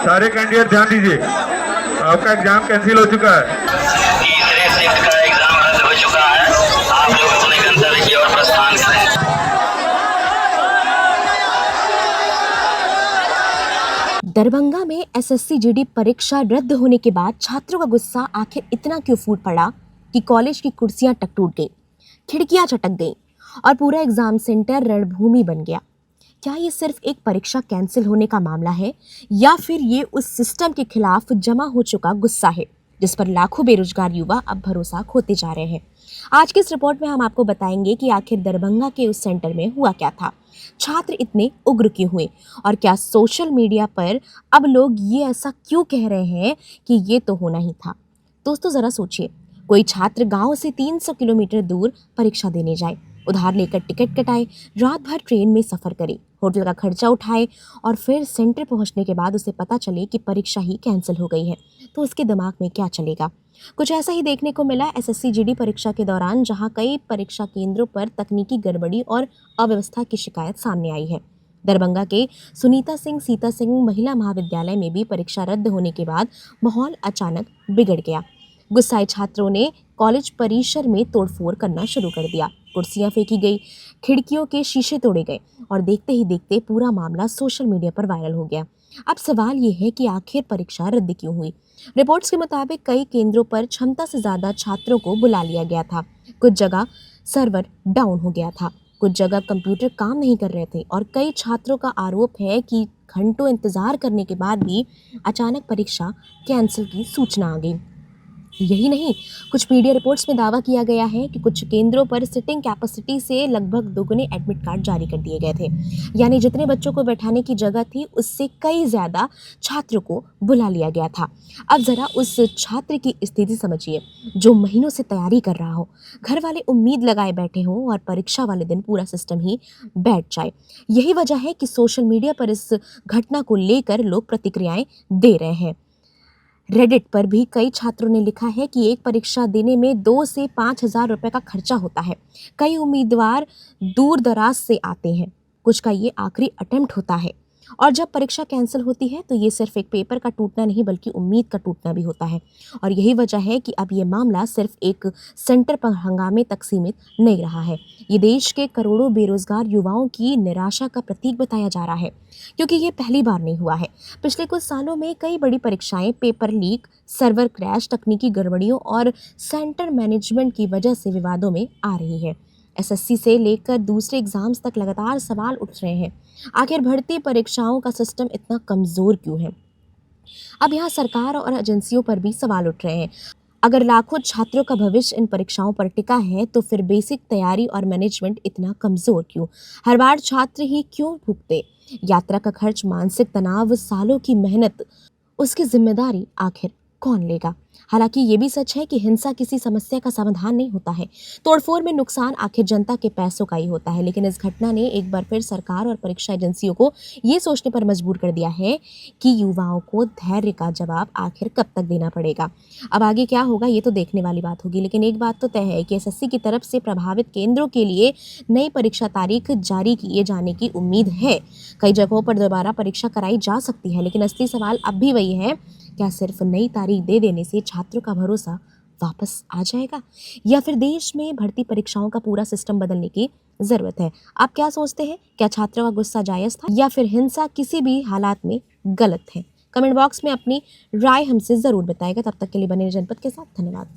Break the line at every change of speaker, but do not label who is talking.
सारे कैंडिडेट ध्यान दीजिए, आपका एग्जाम कैंसिल हो चुका है।
तीसरे शिफ्ट का एग्जाम रद्द हो चुका है। आप लोग अपने गंतव्य की ओर प्रस्थान करें।
दरभंगा में एसएससी जीडी परीक्षा रद्द होने के बाद छात्रों का गुस्सा आखिर इतना क्यों फूट पड़ा कि कॉलेज की कुर्सियां टक टूट गई, खिड़कियां चटक गईं और पूरा एग्जाम सेंटर रणभूमि बन गया। क्या ये सिर्फ एक परीक्षा कैंसिल होने का मामला है या फिर ये उस सिस्टम के खिलाफ जमा हो चुका गुस्सा है जिस पर लाखों बेरोजगार युवा अब भरोसा खोते जा रहे हैं। आज की इस रिपोर्ट में हम आपको बताएंगे कि आखिर दरभंगा के उस सेंटर में हुआ क्या था, छात्र इतने उग्र क्यों हुए और क्या सोशल मीडिया पर अब लोग ये ऐसा क्यों कह रहे हैं कि ये तो होना ही था। दोस्तों जरा सोचिए, कोई छात्र गांव से 300 किलोमीटर दूर परीक्षा देने जाए, उधार लेकर टिकट कटाए, रात भर ट्रेन में सफ़र करे, होटल का खर्चा उठाए और फिर सेंटर पहुंचने के बाद उसे पता चले कि परीक्षा ही कैंसिल हो गई है, तो उसके दिमाग में क्या चलेगा। कुछ ऐसा ही देखने को मिला एसएससी जीडी परीक्षा के दौरान, जहां कई परीक्षा केंद्रों पर तकनीकी गड़बड़ी और अव्यवस्था की शिकायत सामने आई है। दरभंगा के सुनीता सिंह सीता सिंह महिला महाविद्यालय में भी परीक्षा रद्द होने के बाद माहौल अचानक बिगड़ गया। गुस्साए छात्रों ने कॉलेज परिसर में तोड़फोड़ करना शुरू कर दिया, कुर्सियां फेंकी गई, खिड़कियों के शीशे तोड़े गए और देखते ही देखते पूरा मामला सोशल मीडिया पर वायरल हो गया। अब सवाल ये है कि आखिर परीक्षा रद्द क्यों हुई। रिपोर्ट्स के मुताबिक कई केंद्रों पर क्षमता से ज़्यादा छात्रों को बुला लिया गया था, कुछ जगह सर्वर डाउन हो गया था, कुछ जगह कंप्यूटर काम नहीं कर रहे थे और कई छात्रों का आरोप है कि घंटों इंतज़ार करने के बाद भी अचानक परीक्षा कैंसिल की सूचना आ गई। यही नहीं, कुछ मीडिया रिपोर्ट्स में दावा किया गया है कि कुछ केंद्रों पर सिटिंग कैपेसिटी से लगभग दोगुने एडमिट कार्ड जारी कर दिए गए थे, यानी जितने बच्चों को बैठाने की जगह थी उससे कई ज़्यादा छात्रों को बुला लिया गया था। अब ज़रा उस छात्र की स्थिति समझिए जो महीनों से तैयारी कर रहा हो, घर वाले उम्मीद लगाए बैठे हों और परीक्षा वाले दिन पूरा सिस्टम ही बैठ जाए। यही वजह है कि सोशल मीडिया पर इस घटना को लेकर लोग प्रतिक्रियाएं दे रहे हैं। रेडिट पर भी कई छात्रों ने लिखा है कि एक परीक्षा देने में 2 से 5,000 रुपये का खर्चा होता है। कई उम्मीदवार दूर दराज से आते हैं, कुछ का ये आखिरी अटेम्प्ट होता है और जब परीक्षा कैंसिल होती है तो ये सिर्फ एक पेपर का टूटना नहीं बल्कि उम्मीद का टूटना भी होता है। और यही वजह है कि अब ये मामला सिर्फ एक सेंटर पर हंगामे तक सीमित नहीं रहा है। ये देश के करोड़ों बेरोजगार युवाओं की निराशा का प्रतीक बताया जा रहा है, क्योंकि ये पहली बार नहीं हुआ है। पिछले कुछ सालों में कई बड़ी परीक्षाएं पेपर लीक, सर्वर क्रैश, तकनीकी गड़बड़ियों और सेंटर मैनेजमेंट की वजह से विवादों में आ रही है। एसएससी से लेकर दूसरे एग्जाम्स तक लगातार सवाल उठ रहे हैं, आखिर भर्ती परीक्षाओं का सिस्टम इतना कमज़ोर क्यों है। अब यहाँ सरकार और एजेंसियों पर भी सवाल उठ रहे हैं। अगर लाखों छात्रों का भविष्य इन परीक्षाओं पर टिका है तो फिर बेसिक तैयारी और मैनेजमेंट इतना कमज़ोर क्यों। हर बार छात्र ही क्यों भुगते। यात्रा का खर्च, मानसिक तनाव, सालों की मेहनत, उसकी जिम्मेदारी आखिर कौन लेगा। हालांकि ये भी सच है कि हिंसा किसी समस्या का समाधान नहीं होता है, तोड़फोड़ में नुकसान आखिर जनता के पैसों का ही होता है। लेकिन इस घटना ने एक बार फिर सरकार और परीक्षा एजेंसियों को ये सोचने पर मजबूर कर दिया है कि युवाओं को धैर्य का जवाब आखिर कब तक देना पड़ेगा। अब आगे क्या होगा ये तो देखने वाली बात होगी, लेकिन एक बात तो तय है कि एसएससी की तरफ से प्रभावित केंद्रों के लिए नई परीक्षा तारीख जारी किए जाने की उम्मीद है। कई जगहों पर दोबारा परीक्षा कराई जा सकती है, लेकिन असली सवाल अब भी वही है, क्या सिर्फ नई तारीख दे देने से छात्रों का भरोसा वापस आ जाएगा या फिर देश में भर्ती परीक्षाओं का पूरा सिस्टम बदलने की ज़रूरत है। आप क्या सोचते हैं, क्या छात्रों का गुस्सा जायज़ था या फिर हिंसा किसी भी हालात में गलत है? कमेंट बॉक्स में अपनी राय हमसे ज़रूर बताएगा। तब तक के लिए बने जनपद के साथ धन्यवाद।